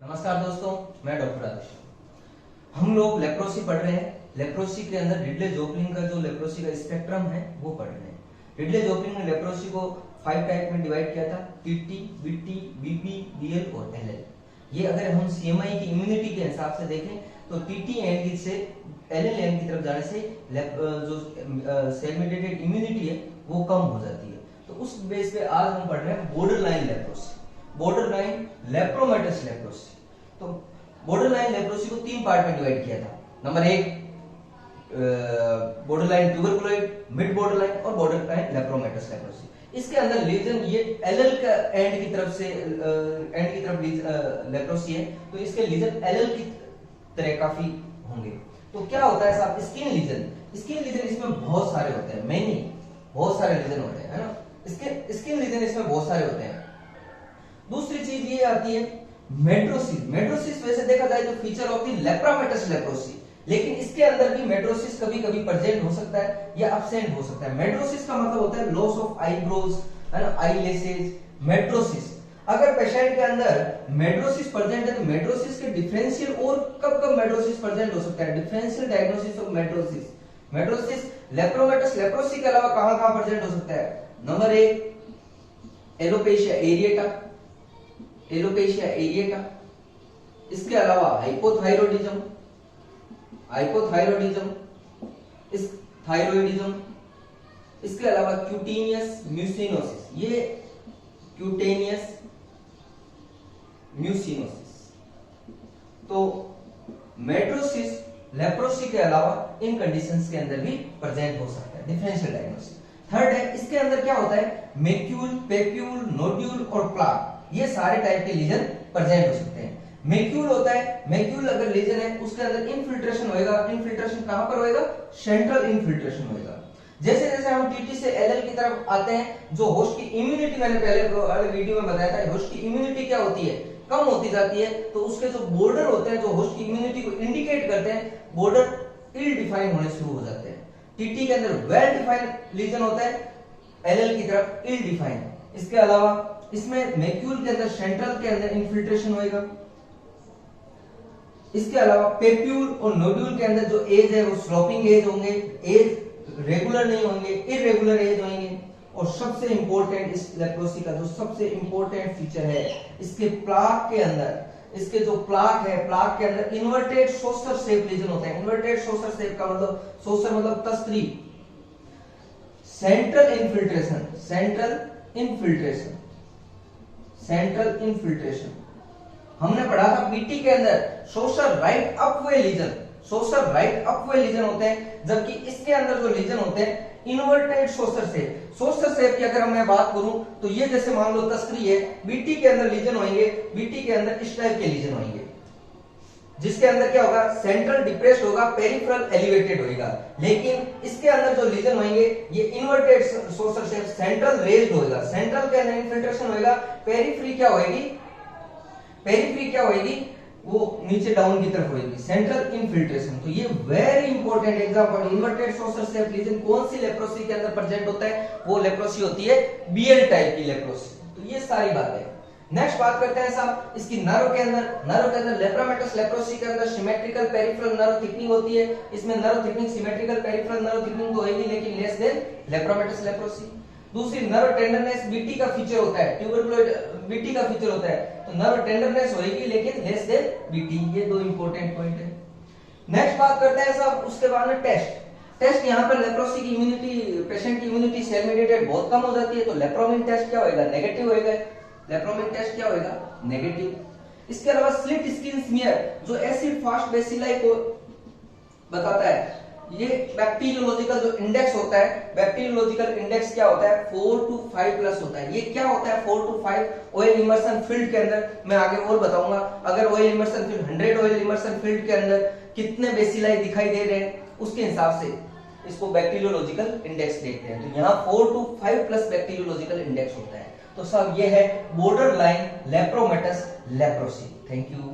नमस्कार दोस्तों, मैं डॉक्टर आदिश। हम लोग लेप्रोसी पढ़ रहे हैं। लेप्रोसी के अंदर रिडले जोप्लिन का जो लेप्रोसी का स्पेक्ट्रम है वो पढ़ रहे हैं। रिडले जोप्लिन ने लेप्रोसी को 5 टाइप में डिवाइड किया था: टीटी, बीटी, बीपी, बीएल और एलएल। ये अगर हम सीएमआई की इम्यूनिटी के हिसाब से देखें तो टीटी एंड से एलएल एंड की तरफ जाने से जो सेल मेडिएटेड इम्यूनिटी है वो कम हो जाती है। तो उस बेस पे आज हम पढ़ रहे हैं border line leprosy, border line lepromatous leprosy. तो बॉर्डर लाइन लेप्रोसी को 3 पार्ट में डिवाइड किया था। Number 1 border line tuberculoid, mid border line और बॉर्डर लाइन लेप्रोमेटस लेप्रोसी। इसके अंदर लीजन ये एलएल का एंड की तरफ लेप्रोसी है, तो इसके लीजन एलएल की तरह काफी होंगे। तो क्या होता है साहब, स्किन लीजन इसमें बहुत सारे होते हैं, बहुत सारे लीजन होते हैं, है ना। इसके स्किन लीजन इसमें बहुत सारे होते हैं। दूसरी चीज ये आती है मेड्रोसिस वैसे देखा जाए तो फीचर ऑफ द लेप्रोमेटस लेप्रोसी, लेकिन इसके अंदर भी मेड्रोसिस कभी कभी प्रेजेंट हो सकता है या अब्सेंट हो सकता है। मेड्रोसिस का मतलब होता है लॉस ऑफ आईब्रोज, है ना, आईलैशेस। मेड्रोसिस अगर पेशेंट के अंदर मेड्रोसिस प्रेजेंट है तो मेड्रोसिस के डिफरेंशियल और कब मेड्रोसिस प्रेजेंट हो सकता है, differential diagnosis of medrosis lepromatous leprosy के अलावा कहां प्रेजेंट हो सकता है। नंबर 1 एलोपेशिया एरिएटा, इसके अलावा हाइपोथायरॉयडिज्म, इस थायरॉयडिज्म, इसके अलावा क्यूटेनियस म्यूसिनोसिस, ये क्यूटेनियस म्यूसिनोसिस। तो मेड्रोसिस लेप्रोसी के अलावा इन कंडीशंस के अंदर भी प्रेजेंट हो सकता है, डिफरेंशियल डायग्नोसिस। थर्ड है, इसके अंदर क्या होता है, मेक्यूल, पेप्यूल, नोड्यूल और प्लाक, ये सारे टाइप के लीजन प्रेजेंट हो सकते हैं। मेक्यूल होता है, मेक्यूल अगर लीजन है उसके अंदर इनफिल्ट्रेशन होएगा। इनफिल्ट्रेशन कहां पर होएगा, सेंट्रल इनफिल्ट्रेशन होएगा। जैसे जैसे हम टीटी से एलएल की तरफ आते हैं, जो होस्ट की इम्यूनिटी, मैंने पहले वीडियो में बताया था, होस्ट की इम्यूनिटी क्या होती है, कम होती जाती है। तो उसके जो बॉर्डर होते हैं जो होस्ट की इम्यूनिटी को इंडिकेट करते हैं, बॉर्डर इल डिफाइन होने शुरू हो जाते हैं। टीटी के अंदर वेल डिफाइंड लीजन होता है, एलएल की तरफ इल डिफाइंड। इसके अलावा इसमें मेक्यूल के अंदर सेंट्रल के अंदर इन्फिल्ट्रेशन होएगा। इसके अलावा पेप्यूल और नोड्यूल के अंदर जो एज है वो स्लोपिंग एज होंगे, एज रेगुलर नहीं होंगे, इरेगुलर एज होंगे। और सबसे इंपॉर्टेंट इस लेप्रोसी का जो सबसे इंपॉर्टेंट फीचर है, इसके प्लाक के अंदर, इसके जो प्लाक है, प्लाक के अंदर इन्वर्टेड सोसर शेप लीजन होते हैं। इन्वर्टेड सोसर शेप का मतलब, सोसर मतलब तस्त्री। सेंट्रल इन्फिल्ट्रेशन हमने पढ़ा था बीटी के अंदर सोसर राइट अपवे लीजन होते हैं, जबकि इसके अंदर जो लीजन होते हैं इन्वर्टेड सोसर शेप की अगर मैं बात करूं तो ये जैसे मान लो तस्करी है, बीटी के अंदर लीजन होंगे, बीटी के अंदर इस टाइप के लीजन होंगे, जिसके अंदर क्या होगा, सेंट्रल डिप्रेस्ड होगा, पेरिफेरल एलिवेटेड होगा। लेकिन इसके अंदर जो लीजन होंगे ये inverted saucer shape, central raised होगा, सेंट्रल के अंदर इन्फिल्ट्रेशन होगा, पेरिफेरी क्या होगी, वो नीचे डाउन की तरफ होगी, सेंट्रल इन्फिल्ट्रेशन। तो ये very important example, inverted saucer shape lesion कौन सी लेप्रोसी के अंदर प्रेजेंट होता है, वो लेप्रोसी होती है बीएल टाइप की लेप्रोसी। तो ये सारी बातें। नेक्स्ट बात करते हैं साहब इसकी नर्व के अंदर लेप्रोमेटस लेप्रोसी के अंदर सिमेट्रिकल पेरिफेरल नर्व थिकनिंग होती है। इसमें nerve thickening symmetrical peripheral nerve thickening तो होगी, लेकिन लेस देन लेप्रोमेटस लेप्रोसी। दूसरी नर्व टेंडरनेस बीटी का फीचर होता है, ट्यूबरकुलोइड बीटी का फीचर होता है, तो नर्व टेंडरनेस होगी लेकिन लेस देन बीटी। ये दो इंपॉर्टेंट पॉइंट है। नेक्स्ट बात करते हैं साहब उसके बाद में टेस्ट यहाँ पर लेप्रोसी की इम्यूनिटी, पेशेंट की इम्यूनिटी सेल मेडिएटेड बहुत कम हो जाती है, तो लेप्रोमिन टेस्ट क्या होगा, नेगेटिव होगा। लेप्रोमिन टेस्ट क्या होगा, नेगेटिव। इसके अलावा स्लिट स्किन स्मीयर जो एसिड फास्ट बेसिलाई को बताता है, ये बैक्टीरियोलॉजिकल जो इंडेक्स होता है, बैक्टीरियोलॉजिकल इंडेक्स क्या होता है, 4 to 5 प्लस होता है। ये क्या होता है 4 to 5 ऑयल इमर्शन फील्ड के अंदर, मैं आगे और बताऊंगा। अगर oil immersion field 100 oil immersion field के अंदर कितने बेसिलाई दिखाई दे रहे हैं, उसके हिसाब से इसको बैक्टीरियोलॉजिकल इंडेक्स देखते हैं। तो यहाँ 4 to 5 प्लस बैक्टीरियोलॉजिकल इंडेक्स होता है। तो सब ये है border line lepromatous leprosy. Thank you.